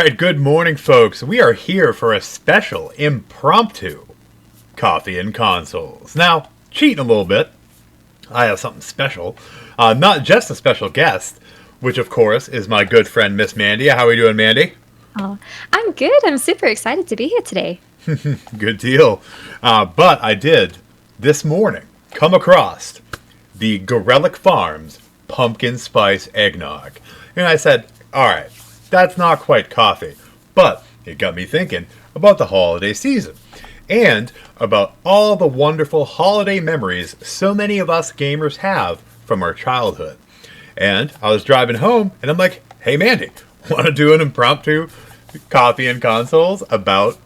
right, good morning, folks. We are here for a special impromptu coffee and consoles. Now, cheating a little bit, I have something special. Not just a special guest, which of course is my good friend Miss Mandia. How are we doing, Mandy? Oh, I'm good. I'm super excited to be here today. Good deal. But I did this morning come across the Gorelick Farms pumpkin spice eggnog, and I said, "All right, that's not quite coffee," but it got me thinking about the holiday season and about all the wonderful holiday memories so many of us gamers have from our childhood. And I was driving home, and I'm like, "Hey, Mandy, want to do an impromptu coffee and consoles about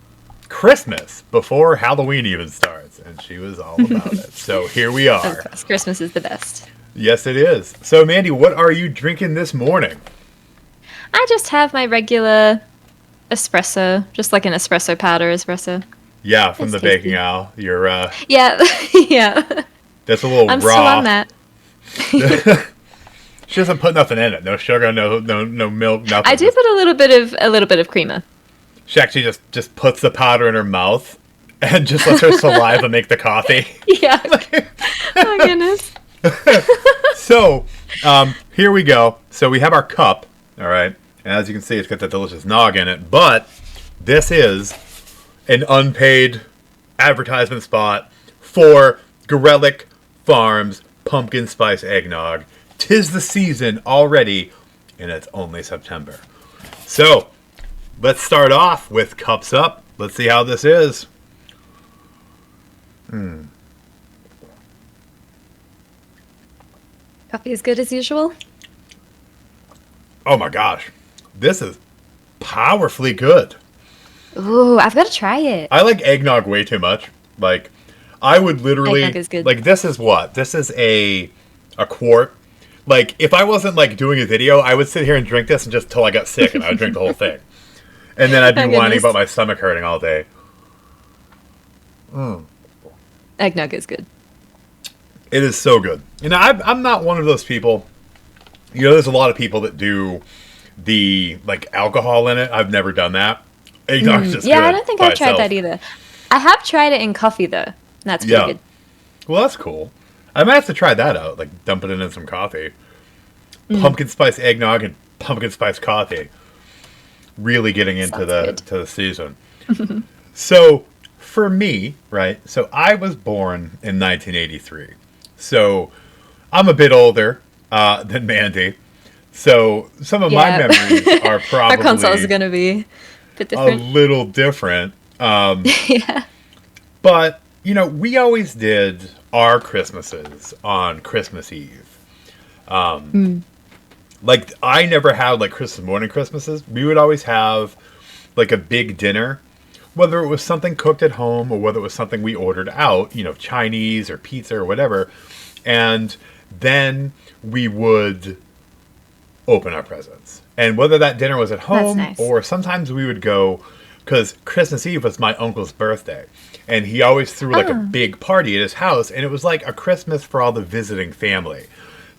Christmas before Halloween even starts?" And she was all about it. So here we Of are. course, Christmas is the best. Yes, it is. So, Mandy, what are you drinking this morning? I just have my regular espresso, just like an espresso powder espresso. Yeah, from It's the tasty. baking aisle. You're Yeah, yeah. that's a little I'm still raw. on that. She doesn't put nothing in it. No sugar, no milk, I nothing. do put a little bit of creamer. She actually just puts the powder in her mouth and just lets her saliva make the coffee. Yeah. Oh goodness. So, here we go. So we have our cup, all right, and as you can see, it's got that delicious nog in it. But this is an unpaid advertisement spot for Gorelick Farms pumpkin spice eggnog. 'Tis the season already, and it's only September. So, let's start off with cups up. Let's see how this is. Coffee is good as usual. Oh my gosh, this is powerfully good. Ooh, I've got to try it. I like eggnog way too much. Like, I would literally Eggnog is good. like this is what? This is a quart. Like, if I wasn't like doing a video, I would sit here and drink this and just till I got sick and I would drink the whole thing. And then I'd be Oh, whining goodness. about my stomach hurting all day. Eggnog is good. It is so good. And I'm not one of those people. You know, there's a lot of people that do the like alcohol in it. I've never done that. Eggnog's just Yeah, good I don't think by I've tried itself. that either. I have tried it in coffee though. That's pretty Yeah. good. Well, that's cool. I might have to try that out. Like dumping it in some coffee. Pumpkin spice eggnog and pumpkin spice coffee. Really getting into Sounds the good. to the season. So for me, right? So I was born in 1983. So I'm a bit older than Mandy. So some of my Yeah. memories are Our probably console is going to be a bit a different. little different. Yeah. But, you know, we always did our Christmases on Christmas Eve. Like, I never had, like, Christmas morning Christmases. We would always have, like, a big dinner. Whether it was something cooked at home or whether it was something we ordered out, you know, Chinese or pizza or whatever. And then we would open our presents. And whether that dinner was at home nice. or sometimes we would go, because Christmas Eve was my uncle's birthday. And he always threw like a big party at his house. And it was like a Christmas for all the visiting family.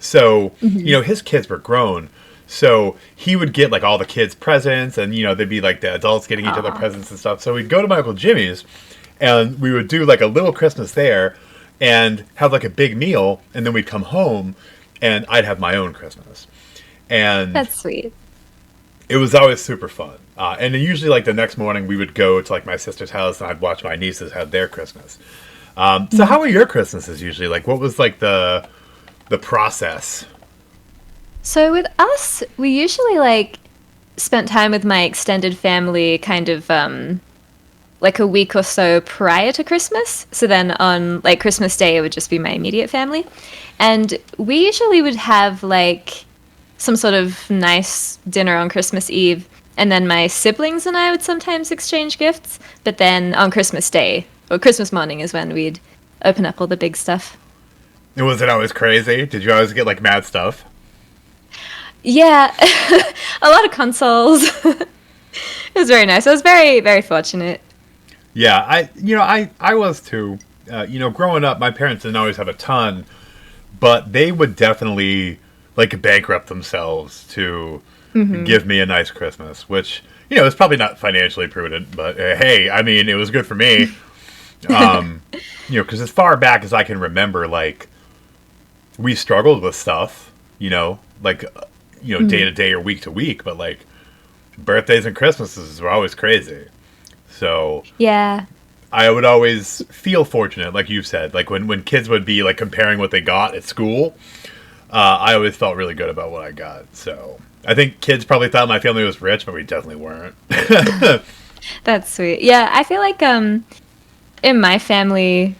So, you know, his kids were grown. So he would get like all the kids presents and, you know, they'd be like the adults getting each other presents and stuff. So we'd go to my Uncle Jimmy's and we would do like a little Christmas there and have like a big meal. And then we'd come home and I'd have my own Christmas. And That's sweet. it was always super fun. And then usually like the next morning we would go to like my sister's house and I'd watch my nieces have their Christmas. So how were your Christmases usually? Like what was like the process? So with us, we usually like spent time with my extended family kind of like a week or so prior to Christmas. So then on like Christmas Day, it would just be my immediate family. And we usually would have like some sort of nice dinner on Christmas Eve. And then my siblings and I would sometimes exchange gifts. But then on Christmas Day or Christmas morning is when we'd open up all the big stuff. And was it always crazy? Did you always get like mad stuff? Yeah, a lot of consoles. It was very nice. I was very, very fortunate. Yeah, I was too. You know, growing up, my parents didn't always have a ton, but they would definitely like bankrupt themselves to give me a nice Christmas, which, it's probably not financially prudent, but hey, I mean, it was good for me. Um, because as far back as I can remember, like, we struggled with stuff, like, day to day or week to week, but like, birthdays and Christmases were always crazy. So Yeah. I would always feel fortunate, like you said, like when kids would be like comparing what they got at school, I always felt really good about what I got. So I think kids probably thought my family was rich, but we definitely weren't. That's sweet. Yeah, I feel like in my family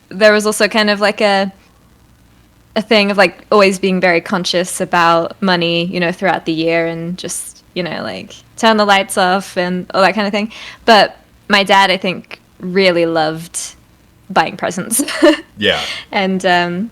there was also kind of like a thing of like always being very conscious about money, throughout the year and just, like turn the lights off and all that kind of thing. But my dad, I think, really loved buying presents Yeah. and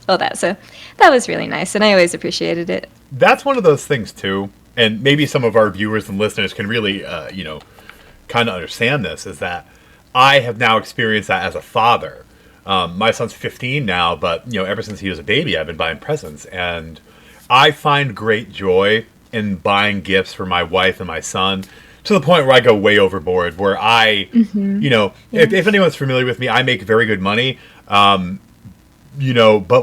all that. So that was really nice, and I always appreciated it. That's one of those things too, and maybe some of our viewers and listeners can really, kind of understand this, is that I have now experienced that as a father. My son's 15 now, but ever since he was a baby, I've been buying presents, and I find great joy in buying gifts for my wife and my son, to the point where I go way overboard. Where I, if anyone's familiar with me, I make very good money. But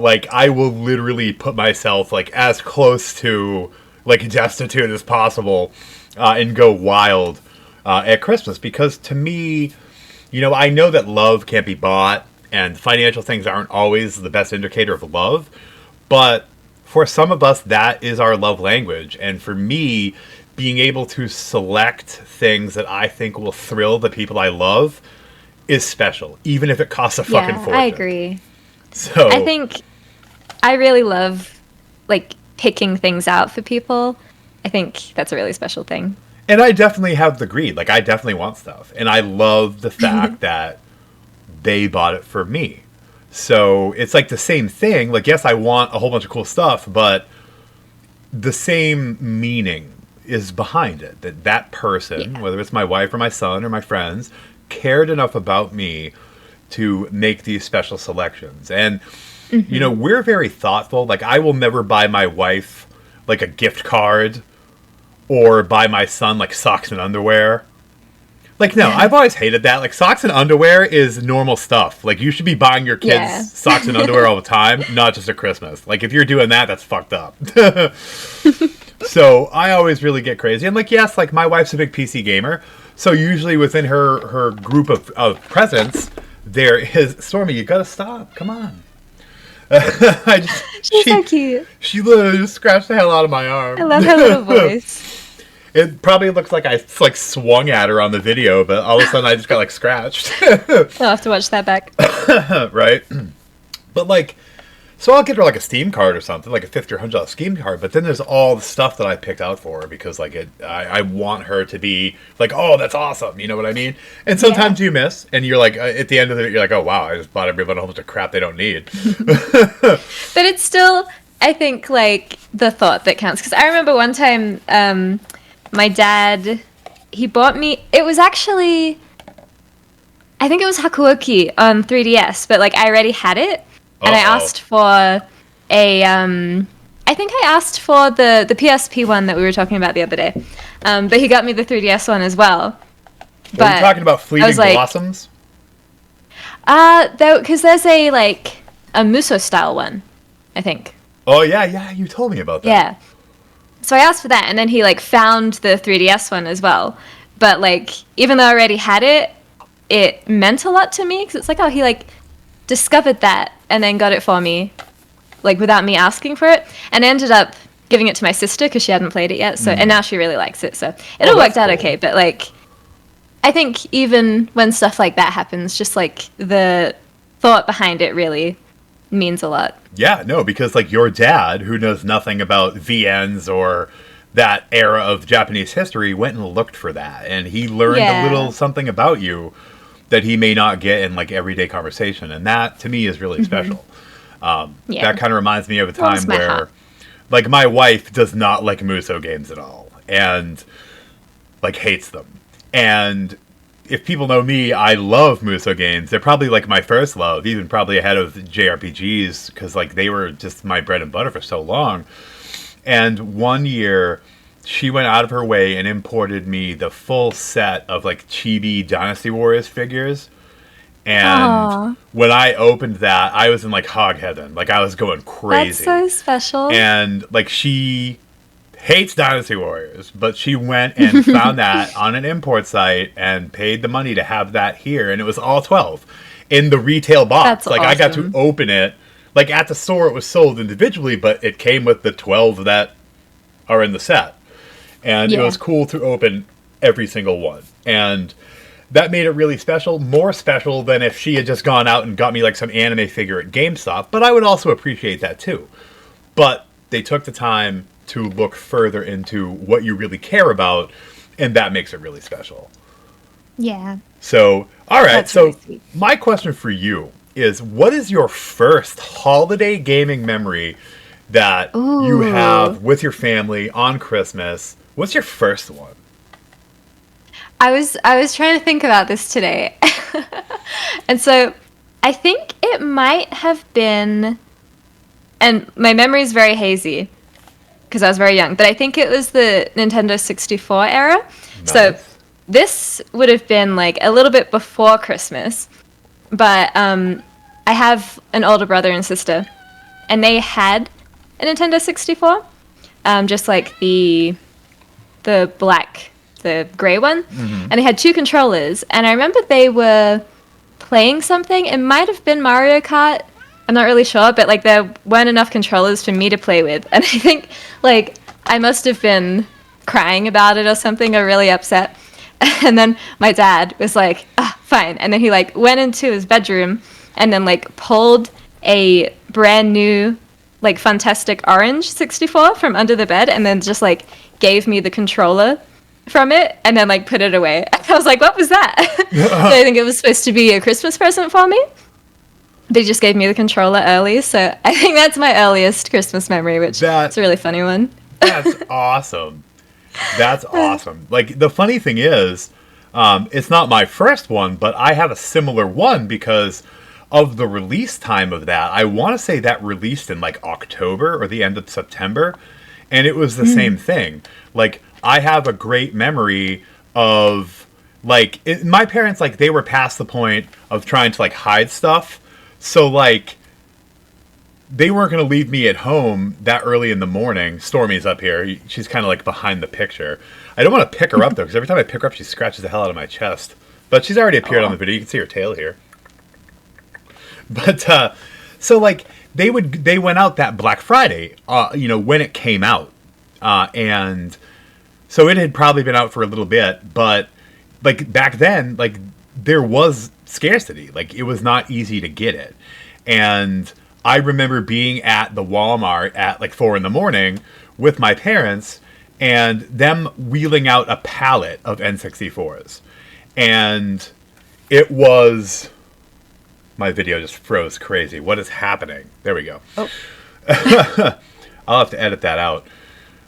like I will literally put myself like as close to like destitute as possible, and go wild at Christmas, because to me, I know that love can't be bought, and financial things aren't always the best indicator of love, but for some of us, that is our love language. And for me, being able to select things that I think will thrill the people I love is special, even if it costs a fucking fortune. I agree. So I think I really love like picking things out for people. I think that's a really special thing. And I definitely have the greed. Like, I definitely want stuff. And I love the fact that they bought it for me. So it's like the same thing. Like, yes, I want a whole bunch of cool stuff, but the same meaning is behind it. That person, whether it's my wife or my son or my friends, cared enough about me to make these special selections. And, we're very thoughtful. Like, I will never buy my wife, like, a gift card or buy my son, like, socks and underwear. Like, no, I've always hated that. Like, socks and underwear is normal stuff. Like, you should be buying your kids socks and underwear all the time, not just at Christmas. Like, if you're doing that, that's fucked up. So, I always really get crazy. And, like, yes, like, my wife's a big PC gamer. So, usually within her group of presents, there is... Stormy, you gotta stop. Come on. She's so cute. She literally just scratched the hell out of my arm. I love her little voice. It probably looks like I like swung at her on the video, but all of a sudden I just got like scratched. I'll have to watch that back. Right? But like, so I'll get her like a Steam card or something, like a $50 or $100 Steam card. But then there's all the stuff that I picked out for her because like I want her to be like, oh, that's awesome. You know what I mean? And sometimes you miss, and you're like, at the end of it, you're like, oh wow, I just bought everyone a whole bunch of crap they don't need. But it's still, I think, like the thought that counts. Because I remember one time, my dad, he bought me, it was actually, I think it was Hakuoki on 3DS, but like I already had it, and I asked for I think I asked for the PSP one that we were talking about the other day, but he got me the 3DS one as well. But are you talking about Fleeting Blossoms? Because there's a Muso style one, I think. Oh yeah, you told me about that. Yeah. So I asked for that, and then he found the 3DS one as well. But even though I already had it, it meant a lot to me because it's like, oh, he discovered that and then got it for me, without me asking for it, and I ended up giving it to my sister because she hadn't played it yet. So and now she really likes it. So it all worked out okay. But I think even when stuff like that happens, just the thought behind it really means a lot. Yeah, no, because your dad, who knows nothing about VNs or that era of Japanese history, went and looked for that, and he learned a little something about you that he may not get in everyday conversation, and that to me is really special. That kind of reminds me of a time where my wife does not like Muso games at all, and hates them. And if people know me, I love Muso games. They're probably my first love, even probably ahead of JRPGs, because they were just my bread and butter for so long. And one year, she went out of her way and imported me the full set of like Chibi Dynasty Warriors figures. And Aw, when I opened that, I was in like hog heaven. Like I was going that's crazy. so special. And like she hates Dynasty Warriors, but she went and found that on an import site and paid the money to have that here, and it was all 12 in the retail box. That's Like I got to awesome. open it. Like at the store it was sold individually, but it came with the 12 that are in the set. And it Yeah. was cool to open every single one. And that made it really special, more special than if she had just gone out and got me like some anime figure at GameStop, but I would also appreciate that too. But they took the time to look further into what you really care about, and that makes it really special. Yeah. So, all right. That's So, really sweet. my question for you is, what is your first holiday gaming memory that you Ooh. have with your family on Christmas? What's your first one? I was trying to think about this today. And so I think it might have been, and my memory is very hazy because I was very young, but I think it was the Nintendo 64 era. So Nice. this would have been like a little bit before Christmas, but I have an older brother and sister, and they had a Nintendo 64, just like the black, the gray one, and they had two controllers. And I remember they were playing something. It might have been Mario Kart. I'm not really sure, but like there weren't enough controllers for me to play with, and I think like I must have been crying about it or something, or really upset. And then my dad was like, "Ah, fine," and then he like went into his bedroom and then like pulled a brand new like Fantastic Orange 64 from under the bed, and then just like gave me the controller from it, and then like put it away. I was like, what was that? So I think it was supposed to be a Christmas present for me. They just gave me the controller early, so I think that's my earliest Christmas memory, which That is a really funny one. That's awesome. That's awesome. Like the funny thing is, it's not my first one, but I have a similar one because of the release time of that. I want to say that released in like October or the end of September, and it was the same thing. Like I have a great memory of like my parents, like they were past the point of trying to like hide stuff, so like they weren't going to leave me at home that early in the morning. Stormy's up here. She's kind of like behind the picture. I don't want to pick her up though, because every time I pick her up, she scratches the hell out of my chest. But she's already appeared on the video. You can see her tail here. But so like they went out that Black Friday, when it came out, and so it had probably been out for a little bit. But like back then, like there was scarcity. Like it was not easy to get it, and I remember being at the Walmart at like 4 a.m. with my parents and them wheeling out a pallet of N64s. And it was... My video just froze crazy. What is happening? There we go. Oh. I'll have to edit that out.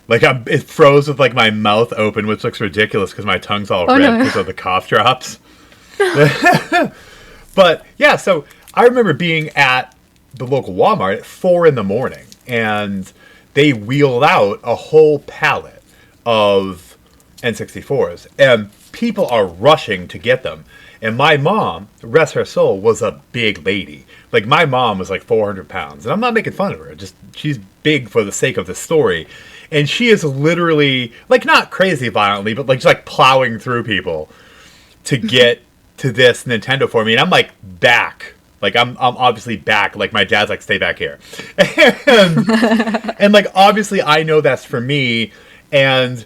Like it froze with like my mouth open, which looks ridiculous because my tongue's all Oh, red no. because of the cough drops. But yeah, so I remember being at the local Walmart at 4 a.m. and they wheeled out a whole pallet of N64s, and people are rushing to get them. And my mom, rest her soul, was a big lady. Like my mom was like 400 pounds, and I'm not making fun of her. Just she's big for the sake of the story, and she is literally like not crazy violently, but like just like plowing through people to get to this Nintendo for me. And I'm like back. Like I'm obviously back. Like my dad's like, stay back here. And like obviously I know that's for me. And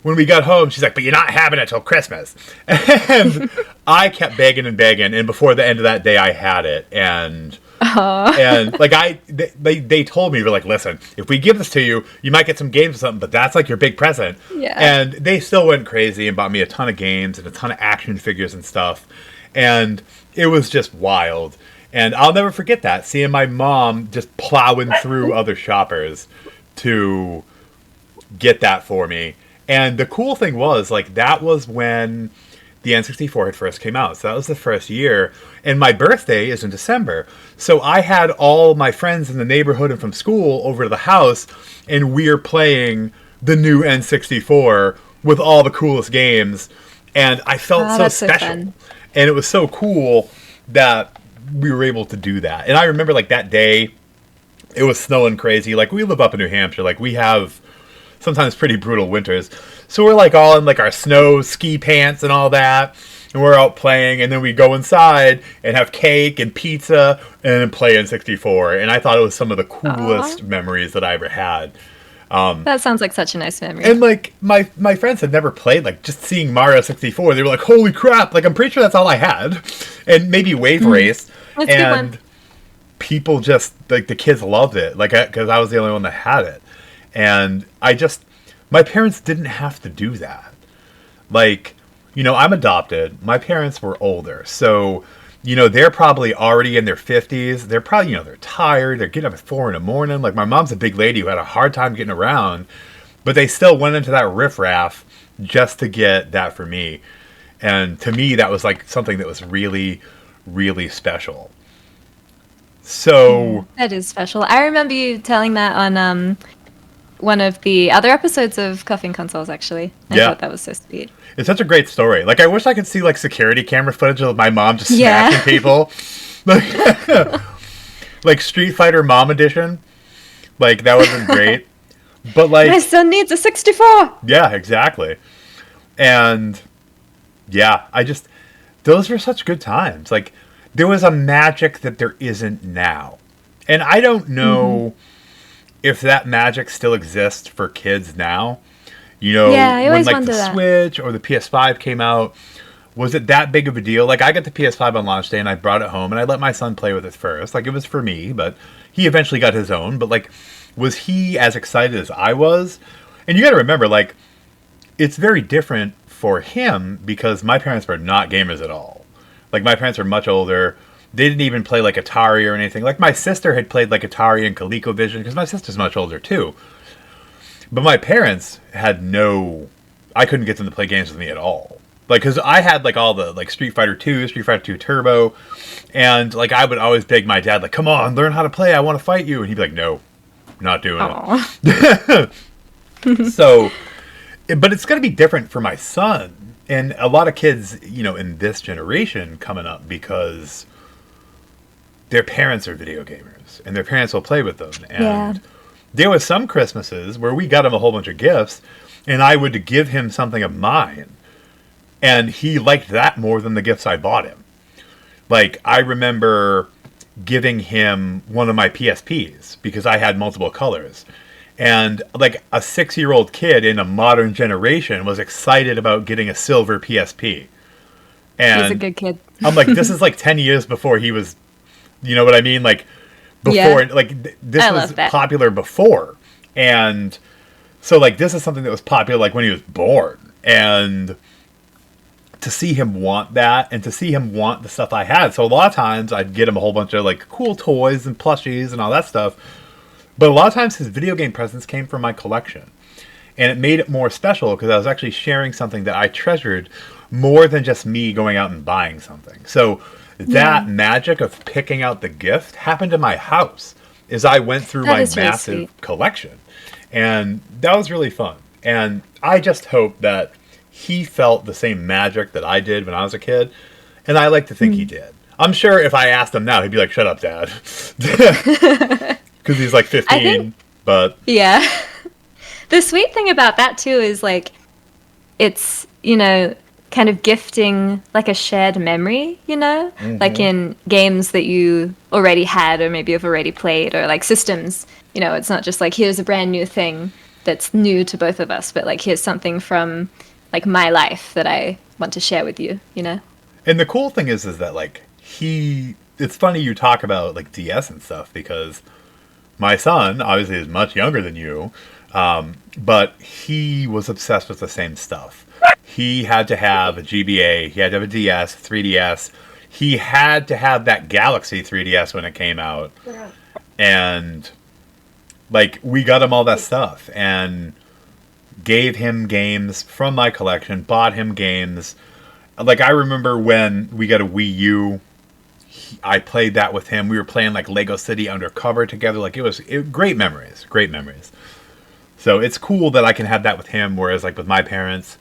when we got home, she's like, but you're not having it till Christmas. And I kept begging and begging, and before the end of that day I had it. And like they told me, they're like, listen, if we give this to you, you might get some games or something, but that's like your big present. Yeah. And they still went crazy and bought me a ton of games and a ton of action figures and stuff. And it was just wild. And I'll never forget that, seeing my mom just plowing through other shoppers to get that for me. And the cool thing was, like, that was when the N64 had first came out. So that was the first year. And my birthday is in December. So I had all my friends in the neighborhood and from school over to the house, and we're playing the new N64 with all the coolest games, and I felt Oh, so that's so special. fun. And it was so cool that we were able to do that. And I remember like that day, it was snowing crazy. Like we live up in New Hampshire, like we have sometimes pretty brutal winters. So we're like all in like our snow ski pants and all that. And we're out playing, and then we go inside and have cake and pizza and then play N64. And I thought it was some of the Aw. coolest memories that I ever had. That sounds like such a nice memory. And like my friends had never played, like just seeing Mario 64, they were like, "Holy crap!" Like I'm pretty sure that's all I had, and maybe Wave Race, That's a good one. and people just like the kids loved it, like because I was the only one that had it, and my parents didn't have to do that. Like, I'm adopted. My parents were older, so they're probably already in their 50s. They're probably, they're tired. They're getting up at 4 in the morning. Like, my mom's a big lady who had a hard time getting around, but they still went into that riffraff just to get that for me. And to me, that was like something that was really, really special. So, That is special. I remember you telling that on one of the other episodes of Coughing Consoles, actually. I yeah, thought that was so sweet. it's such a great story. Like, I wish I could see, like, security camera footage of my mom just Yeah. smacking people. Like, like Street Fighter Mom Edition. Like, that would have been great. But, My like, son needs a 64! yeah, exactly. And yeah, those were such good times. Like, there was a magic that there isn't now. And I don't know if that magic still exists for kids now. Yeah, I When always like wonder the that. Switch or the PS5 came out, was it that big of a deal? Like, I got the PS5 on launch day and I brought it home and I let my son play with it first. Like, it was for me, but he eventually got his own. But, like, was he as excited as I was? And you got to remember, like, it's very different for him because my parents were not gamers at all. Like, my parents were much older. They didn't even play like Atari or anything. Like, my sister had played like Atari and ColecoVision because my sister's much older too. But my parents had I couldn't get them to play games with me at all. Like, because I had like all the like Street Fighter 2, Street Fighter 2 Turbo, and like I would always beg my dad, like, "Come on, learn how to play. I want to fight you," and he'd be like, "No, not doing Aw. it." So, but it's going to be different for my son and a lot of kids, in this generation coming up because their parents are video gamers and their parents will play with them. Yeah. And there was some Christmases where we got him a whole bunch of gifts and I would give him something of mine and he liked that more than the gifts I bought him. Like, I remember giving him one of my PSPs because I had multiple colors. And like a 6-year-old kid in a modern generation was excited about getting a silver PSP. And He's a good kid. I'm like, this is like 10 years before he was, you know what I mean? Like, before, Yeah. like, this I was love that. popular before. And so, like, this is something that was popular, like, when he was born. And to see him want that and to see him want the stuff I had. So, a lot of times I'd get him a whole bunch of, like, cool toys and plushies and all that stuff. But a lot of times his video game presents came from my collection. And it made it more special because I was actually sharing something that I treasured more than just me going out and buying something. So that magic of picking out the gift happened in my house as I went through That my is really massive sweet. collection. And that was really fun. And I just hope that he felt the same magic that I did when I was a kid. And I like to think he did. I'm sure if I asked him now, he'd be like, "Shut up, Dad." Because he's like 15. But Yeah. The sweet thing about that too is like it's, kind of gifting like a shared memory, like in games that you already had or maybe have already played or like systems, it's not just like here's a brand new thing that's new to both of us, but like here's something from like my life that I want to share with you. And the cool thing is that like it's funny you talk about like DS and stuff because my son obviously is much younger than you, but he was obsessed with the same stuff. He had to have a GBA, he had to have a DS, 3DS. He had to have that Galaxy 3DS when it came out. And like we got him all that stuff and gave him games from my collection, bought him games. Like I remember when we got a Wii U, I played that with him. We were playing like Lego City Undercover together. Like great memories, great memories. So it's cool that I can have that with him, whereas like with my parents,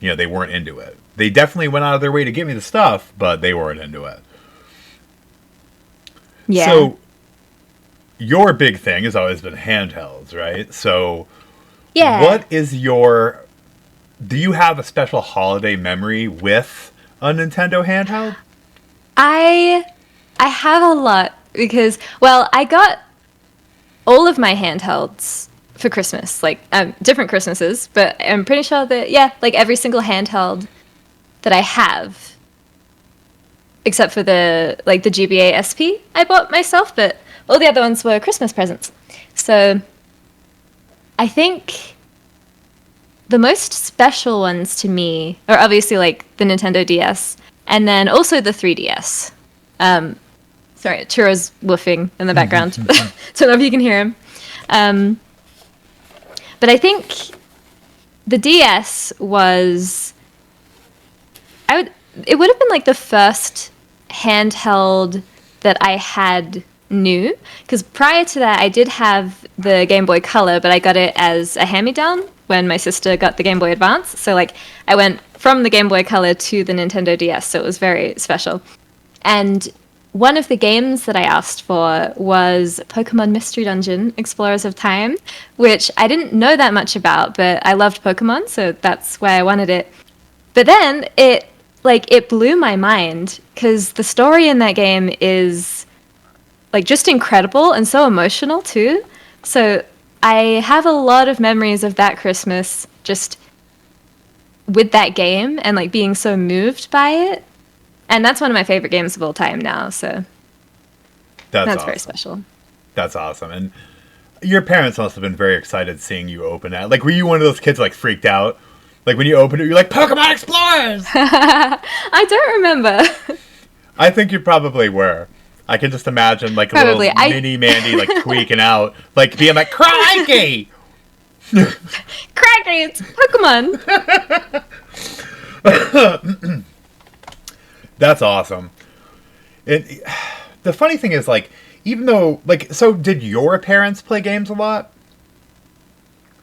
they weren't into it. They definitely went out of their way to give me the stuff, but they weren't into it. Yeah. So your big thing has always been handhelds, right? So Yeah. what is your... Do you have a special holiday memory with a Nintendo handheld? I have a lot because, well, I got all of my handhelds for Christmas, like different Christmases, but I'm pretty sure that, yeah, like every single handheld that I have, except for the GBA SP I bought myself, but all the other ones were Christmas presents. So I think the most special ones to me are obviously like the Nintendo DS and then also the 3DS. Sorry, Churro's woofing in the background. Don't know if you can hear him. But I think the DS was... It would have been like the first handheld that I had new, because prior to that I did have the Game Boy Color, but I got it as a hand-me-down when my sister got the Game Boy Advance. So like I went from the Game Boy Color to the Nintendo DS, so it was very special. And one of the games that I asked for was Pokemon Mystery Dungeon Explorers of Time, which I didn't know that much about, but I loved Pokemon, so that's why I wanted it. But then it blew my mind, because the story in that game is like just incredible and so emotional too. So I have a lot of memories of that Christmas just with that game and like being so moved by it. And that's one of my favorite games of all time now, so that's awesome. very special. That's awesome. And your parents must have been very excited seeing you open it. Like, were you one of those kids like freaked out? Like when you opened it, you're like, Pokemon Explorers! I don't remember. I think you probably were. I can just imagine like a little mini Mandy like tweaking out, like being like, crikey! Crikey, it's Pokemon! That's awesome. The funny thing is, like, even though, like, so did your parents play games a lot?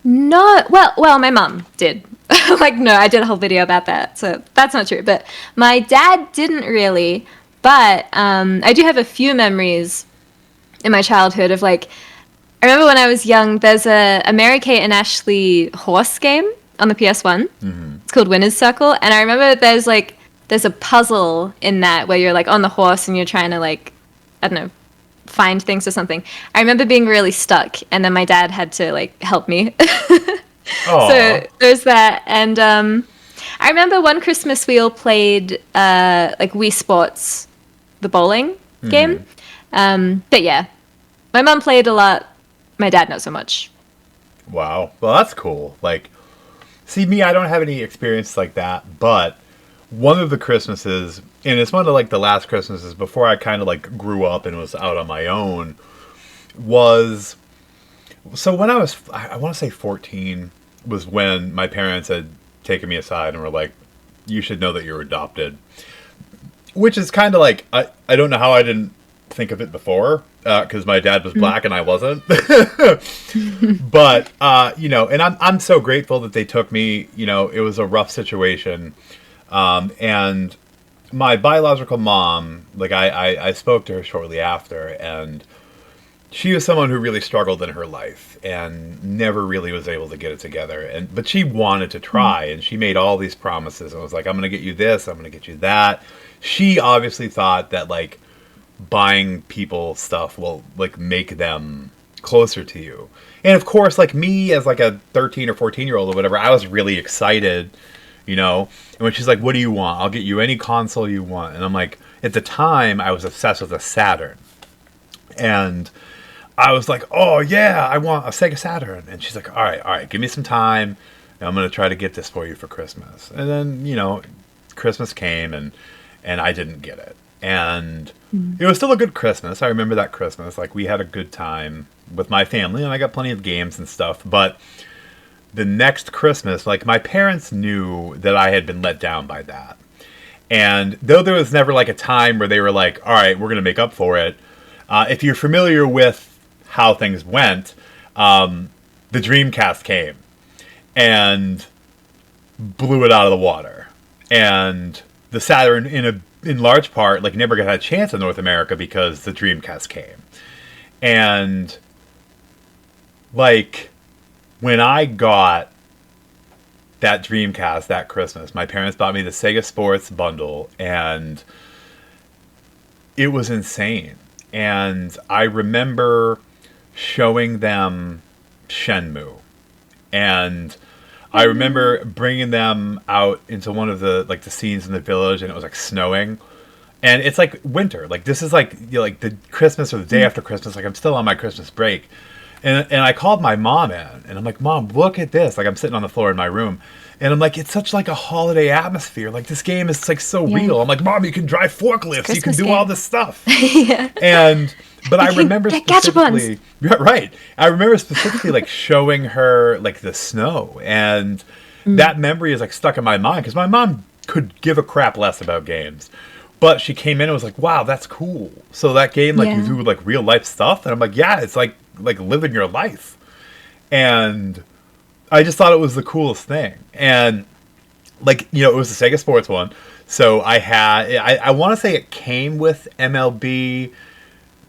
No, well, my mom did. Like, no, I did a whole video about that, so that's not true. But my dad didn't really. But I do have a few memories in my childhood of, like, I remember when I was young, there's a Mary-Kate and Ashley horse game on the PS1. Mm-hmm. It's called Winner's Circle, and I remember there's a puzzle in that where you're like on the horse and you're trying to, like, I don't know, find things or something. I remember being really stuck, and then my dad had to like help me. So there's that. And I remember one Christmas we all played like Wii Sports, the bowling game. But yeah, my mom played a lot. My dad not so much. Wow. Well, that's cool. Like, see, me, I don't have any experience like that, but one of the Christmases, and it's one of like the last Christmases before I kind of like grew up and was out on my own, was, so when I was, I want to say 14, was when my parents had taken me aside and were like, you should know that you're adopted. Which is kind of like, I don't know how I didn't think of it before, because my dad was black and I wasn't. But, and I'm so grateful that they took me. It was a rough situation. And my biological mom, like I spoke to her shortly after, and she was someone who really struggled in her life and never really was able to get it together. But she wanted to try, and she made all these promises and was like, I'm going to get you this, I'm going to get you that. She obviously thought that like buying people stuff will like make them closer to you. And of course, like me as like a 13 or 14-year-old or whatever, I was really excited, And when she's like, what do you want? I'll get you any console you want. And I'm like, at the time, I was obsessed with a Saturn. And I was like, oh, yeah, I want a Sega Saturn. And she's like, all right, give me some time. And I'm going to try to get this for you for Christmas. And then, Christmas came and I didn't get it. And it was still a good Christmas. I remember that Christmas. Like, we had a good time with my family, and I got plenty of games and stuff. But the next Christmas, like, my parents knew that I had been let down by that. And though there was never like a time where they were like, all right, we're going to make up for it. If you're familiar with how things went, the the Dreamcast came and blew it out of the water. And the Saturn, in large part, like never got a chance in North America because the Dreamcast came. And like when I got that Dreamcast that Christmas, my parents bought me the Sega Sports bundle, and it was insane. And I remember showing them Shenmue, and I remember bringing them out into one of the like the scenes in the village, and it was like snowing, and it's like winter. Like this is like like the Christmas or the day after Christmas. Like I'm still on my Christmas break, and I called my mom in, and I'm like, Mom, look at this. Like I'm sitting on the floor in my room, and I'm like, it's such like a holiday atmosphere. Like this game is like so real. I'm like, Mom, you can drive forklifts, you can do all this stuff. But I remember specifically, yeah, right. I remember specifically like showing her like the snow, and that memory is like stuck in my mind because my mom could give a crap less about games, but she came in and was like, "Wow, that's cool." So that game, like you do like real life stuff, and I'm like, "Yeah, it's like living your life," and I just thought it was the coolest thing, and like it was the Sega Sports one, so I want to say it came with MLB.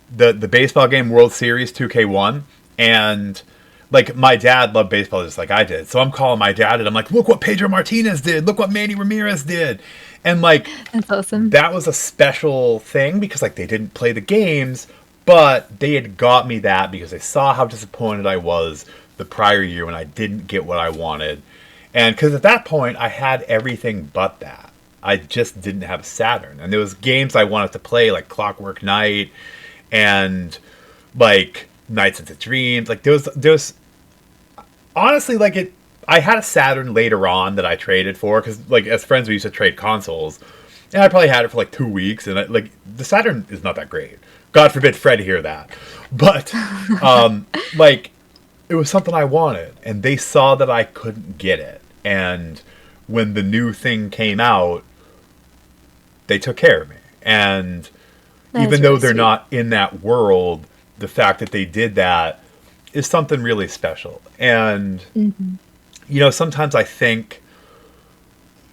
The baseball game World Series 2K1, and like my dad loved baseball just like I did, so I'm calling my dad and I'm like, look what Pedro Martinez did, look what Manny Ramirez did, and like that's awesome. That was a special thing because like they didn't play the games, but they had got me that because they saw how disappointed I was the prior year when I didn't get what I wanted, and because at that point I had everything but that. I just didn't have Saturn, and there was games I wanted to play like Clockwork Knight and like Nights into Dreams. Like there's honestly like it. I had a Saturn later on that I traded for because like as friends we used to trade consoles, and I probably had it for like 2 weeks. And like the Saturn is not that great. God forbid Fred hear that, but like it was something I wanted, and they saw that I couldn't get it. And when the new thing came out, they took care of me. And even though they're not in that world, the fact that they did that is something really special. And, sometimes I think,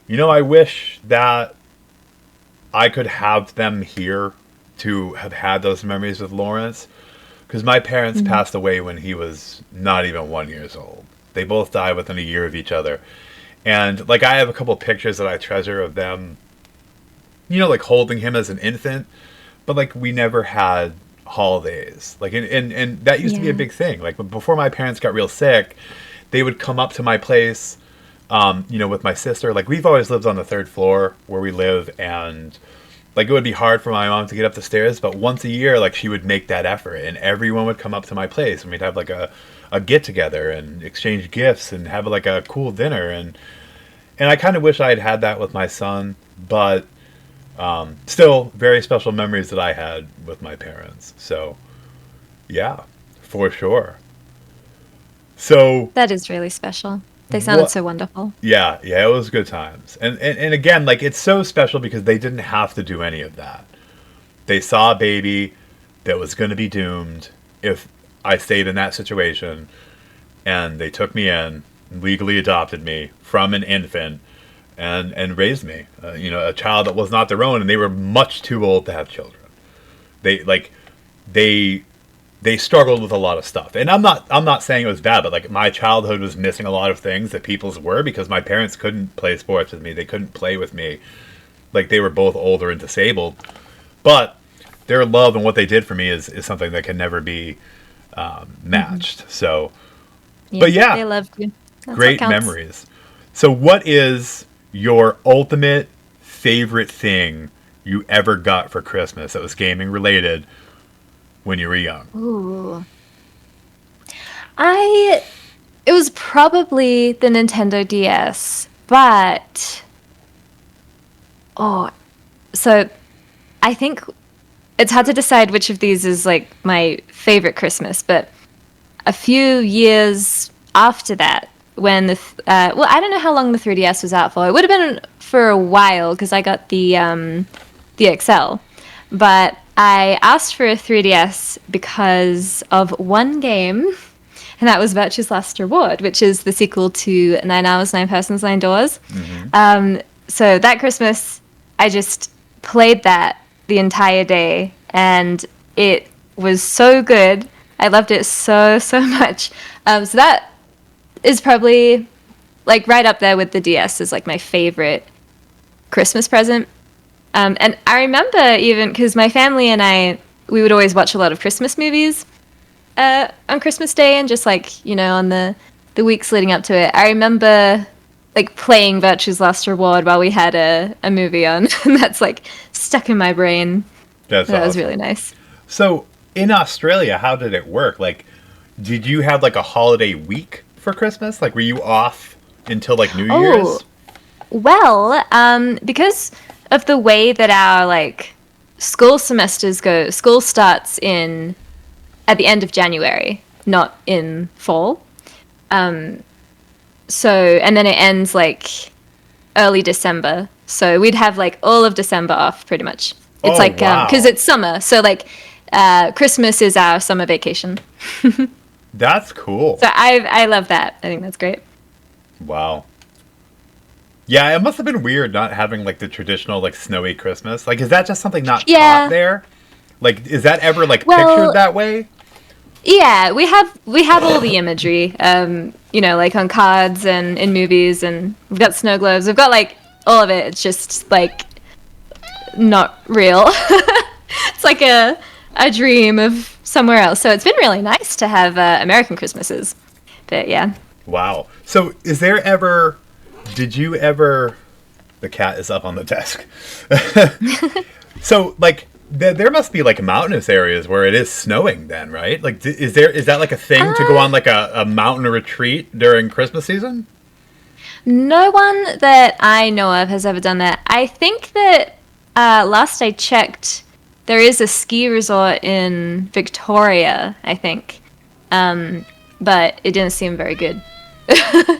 I wish that I could have them here to have had those memories with Lawrence. Because my parents passed away when he was not even 1 year old. They both died within a year of each other. And, like, I have a couple pictures that I treasure of them, like holding him as an infant. But like we never had holidays, like and that used to be a big thing. Like before my parents got real sick, they would come up to my place, with my sister. Like we've always lived on the third floor where we live, and like it would be hard for my mom to get up the stairs. But once a year, like she would make that effort, and everyone would come up to my place, and we'd have like a get together and exchange gifts and have like a cool dinner. And I kind of wish I had that with my son, but. Still very special memories that I had with my parents. So, yeah, for sure. So That is really special. They sounded so wonderful. Yeah, it was good times. And again, like it's so special because they didn't have to do any of that. They saw a baby that was going to be doomed if I stayed in that situation, and they took me in, legally adopted me from an infant. And raised me, a child that was not their own, and they were much too old to have children. They struggled with a lot of stuff, and I'm not saying it was bad, but like my childhood was missing a lot of things that people's were because my parents couldn't play sports with me, they couldn't play with me, like they were both older and disabled, but their love and what they did for me is something that can never be matched. So, but yeah, they loved you. That's great memories. So, what is your ultimate favorite thing you ever got for Christmas that was gaming related when you were young? Ooh. It was probably the Nintendo DS, but so I think it's hard to decide which of these is like my favorite Christmas, but a few years after that, when I don't know how long the 3DS was out for. It would have been for a while because I got the XL, but I asked for a 3DS because of one game and that was Virtue's Last Reward, which is the sequel to 9 Hours, 9 Persons, 9 Doors. So that Christmas, I just played that the entire day, and it was so good. I loved it so, so much. So that is probably like right up there with the DS as like my favorite Christmas present. And I remember even because my family and I, we would always watch a lot of Christmas movies on Christmas Day and just like, on the weeks leading up to it. I remember like playing Virtue's Last Reward while we had a movie on, and that's like stuck in my brain. That's That was awesome. really nice. So in Australia, how did it work? Like, did you have like a holiday week for Christmas? Like, were you off until like New Oh, Year's? well, because of the way that our like school semesters go, school starts in at the end of January, not in fall. So, and then it ends like early December. So we'd have like all of December off pretty much. It's Oh, like because wow. it's summer, so like Christmas is our summer vacation. That's cool. So I love that. I think that's great. Wow. Yeah, it must have been weird not having like the traditional like snowy Christmas. Like, is that just something not taught Yeah. there? Like, is that ever like pictured Well, that way? yeah, we have all the imagery, like on cards and in movies, and we've got snow globes. We've got like all of it. It's just like not real. It's like a dream of somewhere else. So it's been really nice to have American Christmases. But yeah. Wow. So, is there ever? Did you ever? The cat is up on the desk. So, like, there must be like mountainous areas where it is snowing. Then, right? Like, is that like a thing to go on like a mountain retreat during Christmas season? No one that I know of has ever done that. I think that last I checked, there is a ski resort in Victoria, I think. But it didn't seem very good. Oh,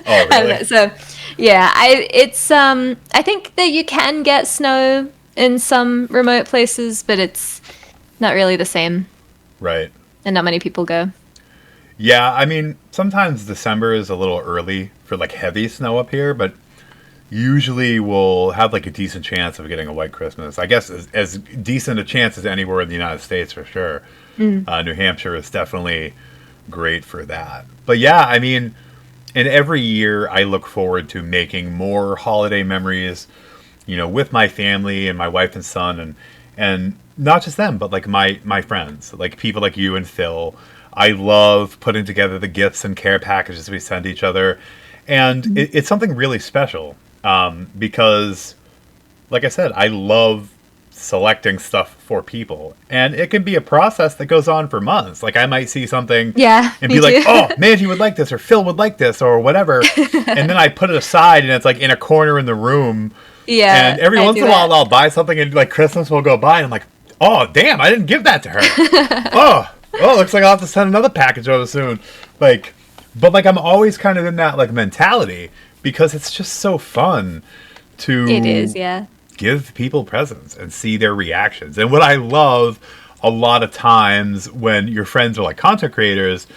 I don't know. really? So, yeah, I think that you can get snow in some remote places, but it's not really the same, Right. and not many people go. Yeah, I mean, sometimes December is a little early for like heavy snow up here, but usually we'll have like a decent chance of getting a white Christmas. I guess as decent a chance as anywhere in the United States for sure. New Hampshire is definitely great for that. But yeah, I mean, and every year I look forward to making more holiday memories, with my family and my wife and son, and not just them, but like my friends, like people like you and Phil. I love putting together the gifts and care packages we send each other, and it's something really special because, like I said, I love selecting stuff for people, and it can be a process that goes on for months. Like I might see something Yeah, and me be like, too. "Oh, Mandy would like this," or "Phil would like this," or whatever, and then I put it aside, and it's like in a corner in the room. Yeah, And every I once do in a while, that. I'll buy something, and like Christmas will go by, and I'm like, "Oh, damn! I didn't give that to her." Oh, looks like I'll have to send another package over soon. Like, but like I'm always kind of in that like mentality because it's just so fun It is, to yeah. give people presents and see their reactions. And what I love a lot of times when your friends are like content creators,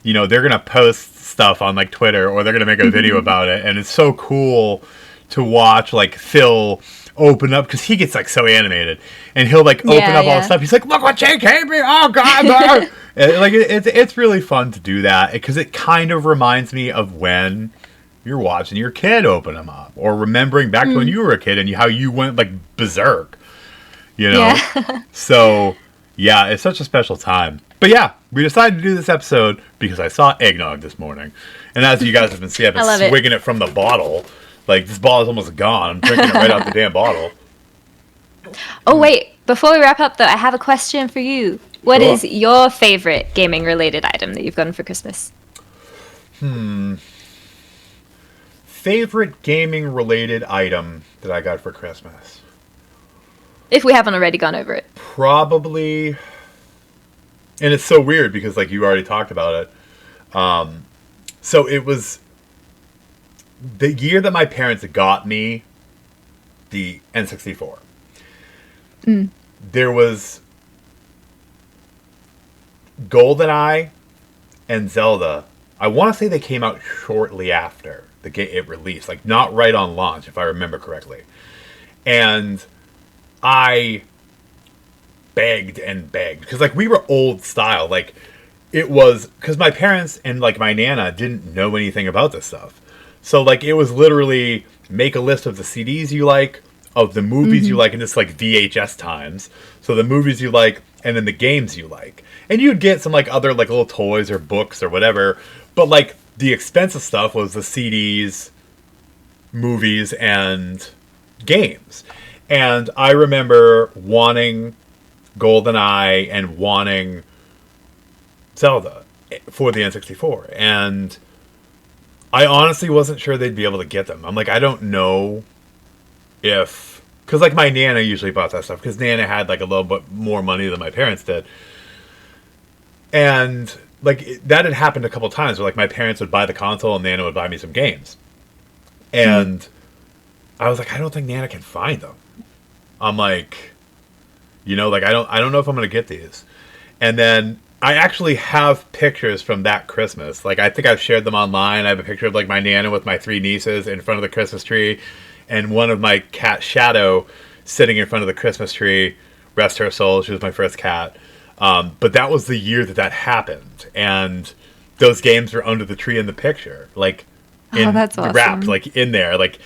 they're gonna post stuff on like Twitter or they're gonna make a video about it, and it's so cool to watch like Phil open up because he gets like so animated and he'll like open Yeah, up all the yeah. stuff. He's like, "Look what she gave me! Oh God!" And, like it's really fun to do that because it kind of reminds me of when you're watching your kid open them up or remembering back to when you were a kid and how you went like berserk, you know. Yeah. So yeah, it's such a special time. But yeah, we decided to do this episode because I saw eggnog this morning, and as you guys have been seeing, I've I been love it. swigging it from the bottle. Like this bottle is almost gone. I'm drinking it right out the damn bottle. Oh, wait. Before we wrap up, though, I have a question for you. What Sure. is your favorite gaming related item that you've gotten for Christmas? Favorite gaming related item that I got for Christmas? If we haven't already gone over it. Probably, and it's so weird because like you already talked about it. So it was the year that my parents got me the N64. There was GoldenEye and Zelda I want to say they came out shortly after the game it released, like not right on launch, if I remember correctly. And I begged and begged because like we were old style, like it was because my parents and like my nana didn't know anything about this stuff. So like it was literally make a list of the CDs you like, of the movies you like, and it's like VHS times. So the movies you like, and then the games you like, and you'd get some like other like little toys or books or whatever. But like the expensive stuff was the CDs, movies, and games. And I remember wanting GoldenEye and wanting Zelda for the N64, and I honestly wasn't sure they'd be able to get them. I'm like, I don't know if... Because, like, my Nana usually bought that stuff, because Nana had, like, a little bit more money than my parents did. And, like, that had happened a couple times where, like, my parents would buy the console and Nana would buy me some games. And I was like, I don't think Nana can find them. I'm like, you know, like, I don't know if I'm going to get these. And then I actually have pictures from that Christmas. Like, I think I've shared them online. I have a picture of, like, my Nana with my 3 nieces in front of the Christmas tree, and one of my cat, Shadow, sitting in front of the Christmas tree. Rest her soul. She was my first cat. But that was the year that happened. And those games were under the tree in the picture. Like, that's awesome. Wrapped, like, in there. Like,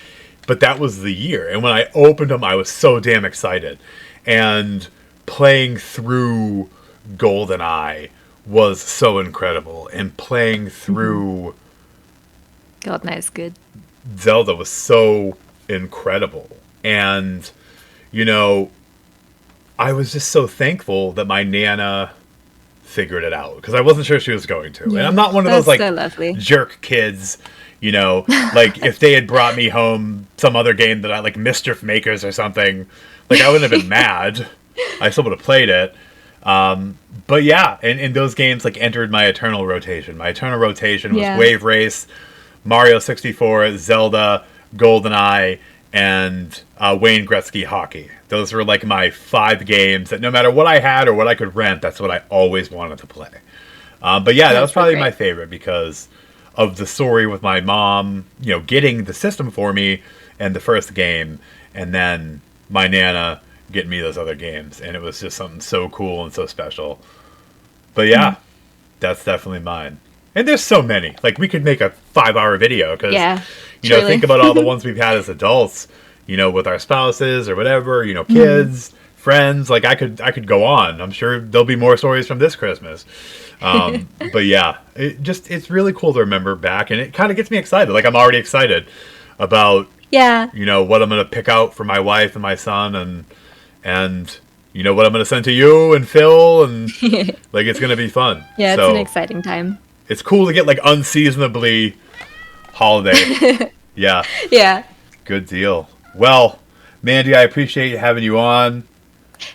but that was the year. And when I opened them, I was so damn excited. And playing through GoldenEye was so incredible, and playing through GoldenEye is good. Zelda was so incredible. And you know, I was just so thankful that my Nana figured it out, because I wasn't sure she was going to. And I'm not one of those like so jerk kids, you know, like if they had brought me home some other game that I like, Mischief Makers or something, like I wouldn't have been mad. I still would have played it. But yeah, and those games like entered my eternal rotation. My eternal rotation was Wave Race, Mario 64, Zelda, GoldenEye, and Wayne Gretzky Hockey. Those were like my 5 games that no matter what I had or what I could rent, that's what I always wanted to play. But yeah, that was probably my favorite because of the story with my mom, you know, getting the system for me and the first game, and then my Nana getting me those other games, and it was just something so cool and so special. But yeah, that's definitely mine. And there's so many. Like, we could make a 5-hour video, because, you know, think about all the ones we've had as adults, you know, with our spouses or whatever, you know, kids, friends. Like, I could go on. I'm sure there'll be more stories from this Christmas. But yeah, it's really cool to remember back, and it kind of gets me excited. Like, I'm already excited about, you know, what I'm going to pick out for my wife and my son, and you know, what I'm going to send to you and Phil, and like, it's going to be fun. Yeah, it's an exciting time. It's cool to get like unseasonably holiday. Yeah. Yeah. Good deal. Well, Mandy, I appreciate having you on.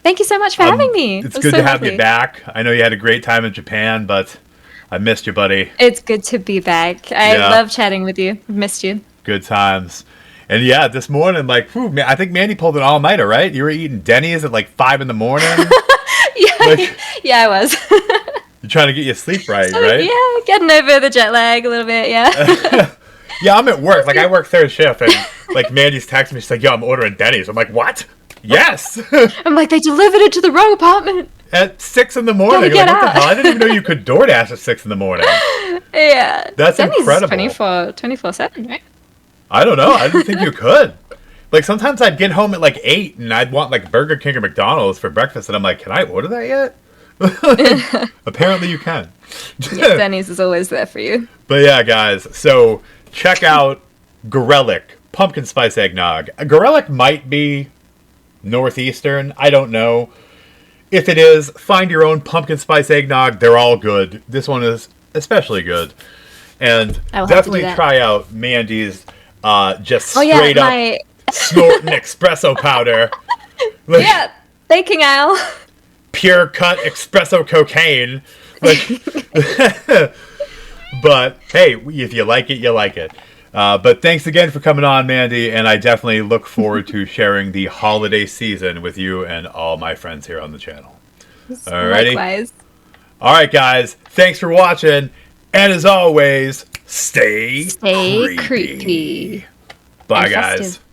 Thank you so much for having me. It's good to have you back. I know you had a great time in Japan, but I missed you, buddy. It's good to be back. I love chatting with you. Missed you. Good times. And yeah, this morning, like, I think Mandy pulled an all-nighter, right? You were eating Denny's at like 5 in the morning. Yeah, I was. You're trying to get your sleep right, right? Yeah, getting over the jet lag a little bit, yeah. Yeah, I'm at work. Like, I work third shift, and like, Mandy's texting me. She's like, yo, I'm ordering Denny's. I'm like, what? Yes. I'm like, they delivered it to the wrong apartment. At 6 in the morning. Like, what the hell? I didn't even know you could DoorDash at 6 in the morning. Yeah. That's incredible. Denny's 24/7, right? I don't know. I didn't think you could. Like, sometimes I'd get home at like 8 and I'd want like Burger King or McDonald's for breakfast, and I'm like, can I order that yet? Apparently you can. Yeah, Denny's is always there for you. But yeah, guys, so check out Gorelick Pumpkin Spice Eggnog. Gorelick might be Northeastern. I don't know. If it is, find your own pumpkin spice eggnog. They're all good. This one is especially good. And definitely try out Mandy's just straight up snorting espresso powder. Like, yeah, baking aisle. Pure cut espresso cocaine. Like, but hey, if you like it, you like it. But thanks again for coming on, Mandy, and I definitely look forward to sharing the holiday season with you and all my friends here on the channel. Alrighty? Likewise. Alright, guys. Thanks for watching. And as always, stay Stay creepy. creepy. Bye, And guys. festive.